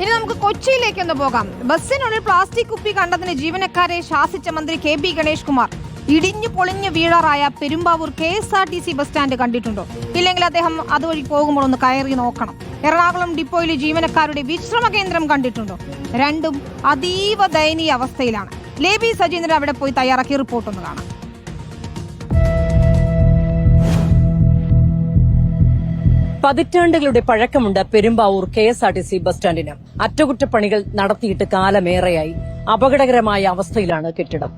ഇനി നമുക്ക് കൊച്ചിയിലേക്കൊന്ന് പോകാം. ബസ്സിനുള്ളിൽ പ്ലാസ്റ്റിക് കുപ്പി കണ്ടതിന് ജീവനക്കാരെ ശാസിച്ച മന്ത്രി കെ.ബി. ഗണേഷ് കുമാർ. ഇടിഞ്ഞു പൊളിഞ്ഞു വീഴാറായ പെരുമ്പാവൂർ KSRTC ബസ് സ്റ്റാൻഡ് കണ്ടിട്ടുണ്ടോ? ഇല്ലെങ്കിൽ അദ്ദേഹം അതുവഴി പോകുമ്പോൾ ഒന്ന് കയറി നോക്കണം. എറണാകുളം ഡിപ്പോയിലെ ജീവനക്കാരുടെ വിശ്രമ കേന്ദ്രം കണ്ടിട്ടുണ്ടോ? രണ്ടും അതീവ ദയനീയ അവസ്ഥയിലാണ്. ലേബി സജീന്ദ്രൻ അവിടെ പോയി തയ്യാറാക്കിയ റിപ്പോർട്ടൊന്ന് കാണാം. പതിറ്റാണ്ടുകളുടെ പഴക്കമുണ്ട് പെരുമ്പാവൂർ KSRTC ബസ് സ്റ്റാൻഡിന്. അറ്റകുറ്റപ്പണികൾ നടത്തിയിട്ട് കാലമേറെയായി. അപകടകരമായ അവസ്ഥയിലാണ് കെട്ടിടം.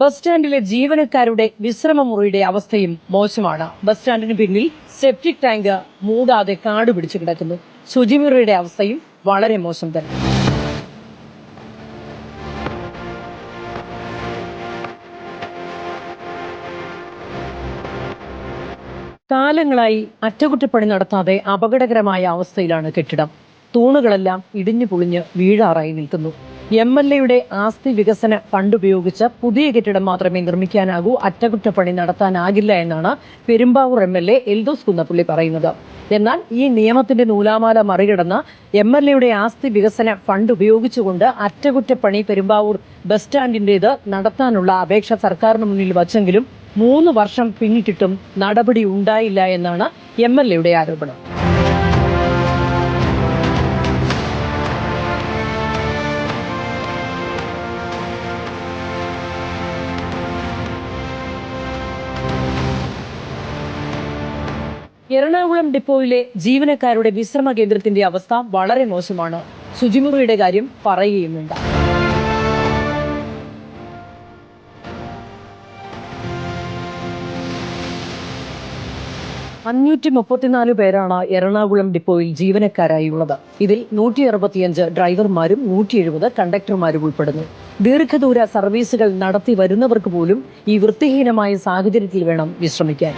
ബസ് സ്റ്റാൻഡിലെ ജീവനക്കാരുടെ വിശ്രമമുറിയുടെ അവസ്ഥയും മോശമാണ്. ബസ് സ്റ്റാൻഡിന് പിന്നിൽ സെപ്റ്റിക് ടാങ്ക് മൂടാതെ കാട് പിടിച്ചു കിടക്കുന്നു. ശുചിമുറിയുടെ അവസ്ഥയും വളരെ മോശം തന്നെ. കാലങ്ങളായി അറ്റകുറ്റപ്പണി നടത്താതെ അപകടകരമായ അവസ്ഥയിലാണ് കെട്ടിടം. തൂണുകളെല്ലാം ഇടിഞ്ഞു പൊളിഞ്ഞ് വീഴാറായി നിൽക്കുന്നു. MLAയുടെ ആസ്തി വികസന ഫണ്ട് ഉപയോഗിച്ച് പുതിയ കെട്ടിടം മാത്രമേ നിർമ്മിക്കാനാകൂ, അറ്റകുറ്റപ്പണി നടത്താനാകില്ല എന്നാണ് പെരുമ്പാവൂർ MLA എൽദോസ് കുന്നപ്പള്ളി പറയുന്നത്. എന്നാൽ ഈ നിയമത്തിന്റെ നൂലാമാല മറികടന്ന് MLAയുടെ ആസ്തി വികസന ഫണ്ട് ഉപയോഗിച്ചുകൊണ്ട് അറ്റകുറ്റപ്പണി പെരുമ്പാവൂർ ബസ് സ്റ്റാൻഡിന്റേത് നടത്താനുള്ള അപേക്ഷ സർക്കാരിന് മുന്നിൽ വച്ചെങ്കിലും 3 വർഷം പിന്നിട്ടിട്ടും നടപടി ഉണ്ടായില്ല എന്നാണ് MLAയുടെ ആരോപണം. എറണാകുളം ഡിപ്പോയിലെ ജീവനക്കാരുടെ വിശ്രമ കേന്ദ്രത്തിന്റെ അവസ്ഥ വളരെ മോശമാണ്. ശുചിമുറിയുടെ കാര്യം പറയുകയും വേണ്ട. $534 പേരാണ് എറണാകുളം ഡിപ്പോയിൽ ജീവനക്കാരായുള്ളത്. ഇതിൽ 165 ഡ്രൈവർമാരും 170 കണ്ടക്ടർമാരും ഉൾപ്പെടുന്നു. ദീർഘദൂര സർവീസുകൾ നടത്തി വരുന്നവർക്ക് പോലും ഈ വൃത്തിഹീനമായ സാഹചര്യത്തിൽ വേണം വിശ്രമിക്കാൻ.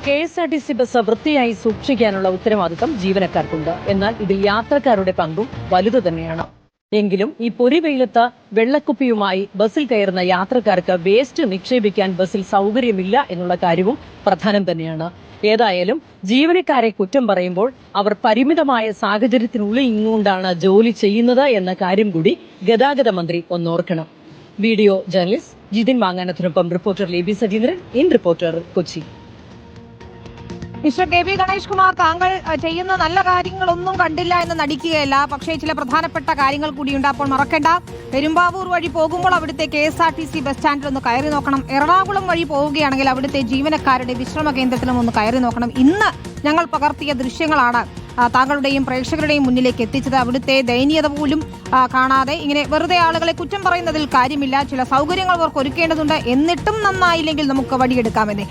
KSRTC ബസ് വൃത്തിയായി സൂക്ഷിക്കാനുള്ള ഉത്തരവാദിത്തം ജീവനക്കാർക്കുണ്ട്. എന്നാൽ ഇതിൽ യാത്രക്കാരുടെ പങ്കും വലുത് തന്നെയാണ്. എങ്കിലും ഈ പൊരിവെയിലത്ത് വെള്ളക്കുപ്പിയുമായി ബസ്സിൽ കയറുന്ന യാത്രക്കാർക്ക് വേസ്റ്റ് നിക്ഷേപിക്കാൻ ബസ്സിൽ സൗകര്യമില്ല എന്നുള്ള കാര്യവും പ്രധാനം തന്നെയാണ്. ഏതായാലും ജീവനക്കാരെ കുറ്റം പറയുമ്പോൾ അവർ പരിമിതമായ സാഹചര്യത്തിനുള്ളിൽ നിന്നുകൊണ്ടാണ് ജോലി ചെയ്യുന്നത് എന്ന കാര്യം കൂടി ഗതാഗത മന്ത്രി ഒന്നോർക്കണം. വീഡിയോ ജേർണലിസ്റ്റ് ജിതിൻ മാങ്ങാനത്തിനൊപ്പം reporter Leby Sajeendran, in reporter, Kochi. Mister K B. Ganesh Kumar, താങ്കൾ ചെയ്യുന്ന നല്ല കാര്യങ്ങളൊന്നും കണ്ടില്ല എന്ന് നടിക്കുകയല്ല. പക്ഷേ ചില പ്രധാനപ്പെട്ട കാര്യങ്ങൾ കൂടിയുണ്ട്. അപ്പോൾ മറക്കേണ്ട, പെരുമ്പാവൂർ വഴി പോകുമ്പോൾ അവിടുത്തെ KSRTC ബസ് സ്റ്റാൻഡിൽ ഒന്ന് കയറി നോക്കണം. എറണാകുളം വഴി പോവുകയാണെങ്കിൽ അവിടുത്തെ ജീവനക്കാരുടെ വിശ്രമ കേന്ദ്രത്തിലും ഒന്ന് കയറി നോക്കണം. ഇന്ന് ഞങ്ങൾ പകർത്തിയ ദൃശ്യങ്ങളാണ് താങ്കളുടെയും പ്രേക്ഷകരുടെയും മുന്നിലേക്ക് എത്തിച്ചത്. അവിടുത്തെ ദയനീയത പോലും കാണാതെ ഇങ്ങനെ വെറുതെ ആളുകളെ കുറ്റം പറയുന്നതിൽ കാര്യമില്ല. ചില സൗകര്യങ്ങൾ അവർക്ക് ഒരുക്കേണ്ടതുണ്ട്. എന്നിട്ടും നന്നായില്ലെങ്കിൽ നമുക്ക് വടിയെടുക്കാമെന്നേ.